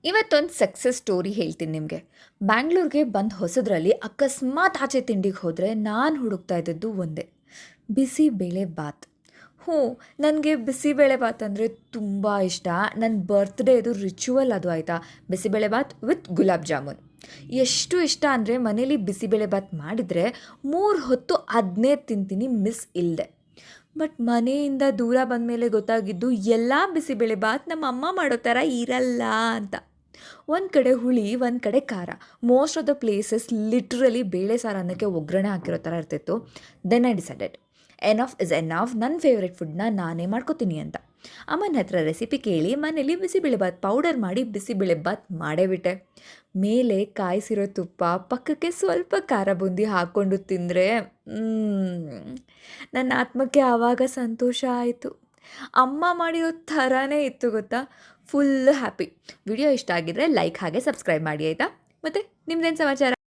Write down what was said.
ಇವತ್ತೊಂದು success story ಹೇಳ್ತೀನಿ ನಿಮಗೆ. ಬ್ಯಾಂಗ್ಳೂರ್ಗೆ ಬಂದು ಹೊಸದ್ರಲ್ಲಿ ಅಕಸ್ಮಾತ್ ಆಚೆ ತಿಂಡಿಗೆ ಹೋದರೆ ನಾನು ಹುಡುಕ್ತಾ ಇದ್ದದ್ದು ಒಂದೇ, ಬಿಸಿಬೇಳೆ ಬಾತ್. ಹ್ಞೂ, ನನಗೆ ಬಿಸಿಬೇಳೆ ಬಾತ್ ಅಂದರೆ ತುಂಬ ಇಷ್ಟ. ನನ್ನ ಬರ್ತ್ಡೇದು ರಿಚುವಲ್ ಅದು ಆಯಿತಾ, ಬಿಸಿಬೇಳೆ ಬಾತ್ ವಿತ್ ಗುಲಾಬ್ ಜಾಮೂನ್. ಎಷ್ಟು ಇಷ್ಟ ಅಂದರೆ ಮನೇಲಿ ಬಿಸಿಬೇಳೆ ಬಾತ್ ಮಾಡಿದರೆ 3 ಹೊತ್ತು ಅದನ್ನೇ ತಿಂತೀನಿ ಮಿಸ್ ಇಲ್ಲದೆ. ಬಟ್ ಮನೆಯಿಂದ ದೂರ ಬಂದಮೇಲೆ ಗೊತ್ತಾಗಿದ್ದು ಎಲ್ಲ ಬಿಸಿಬೇಳೆ ಬಾತ್ ನಮ್ಮ ಅಮ್ಮ ಮಾಡೋ ಥರ ಇರಲ್ಲ ಅಂತ. ಒಂದು ಕಡೆ ಹುಳಿ, ಒಂದು ಕಡೆ ಖಾರ. Most of the places literally ಬೇಳೆ ಸಾರು ಅನ್ನೋಕ್ಕೆ ಒಗ್ಗರಣೆ ಹಾಕಿರೋ ಥರ ಇರ್ತಿತ್ತು. Then I decided enough is enough, ನನ್ನ ಫೇವ್ರೆಟ್ ಫುಡ್ನ ನಾನೇ ಮಾಡ್ಕೋತೀನಿ ಅಂತ. ಅಮ್ಮನ ಹತ್ರ ರೆಸಿಪಿ ಕೇಳಿ ಮನೇಲಿ ಬಿಸಿಬೇಳೆಬಾತ್ ಪೌಡರ್ ಮಾಡಿ ಬಿಸಿಬೇಳೆಬಾತ್ ಮಾಡೇ ಬಿಟ್ಟೆ. ಮೇಲೆ ಕಾಯಿಸಿರೋ ತುಪ್ಪ, ಪಕ್ಕಕ್ಕೆ ಸ್ವಲ್ಪ ಖಾರ ಬೂಂದಿ ಹಾಕ್ಕೊಂಡು ತಿಂದರೆ ನನ್ನ ಆತ್ಮಕ್ಕೆ ಆವಾಗ ಸಂತೋಷ ಆಯಿತು. ಅಮ್ಮ ಮಾಡಿರೋ ಥರನೇ ಇತ್ತು ಗೊತ್ತಾ. Full happy. ವಿಡಿಯೋ ಇಷ್ಟ ಆಗಿದ್ರೆ ಲೈಕ್ ಹಾಗೆ ಸಬ್ಸ್ಕ್ರೈಬ್ ಮಾಡಿ ಆಯಿತಾ. ಮತ್ತು ನಿಮ್ದೇನು ಸಮಾಚಾರ?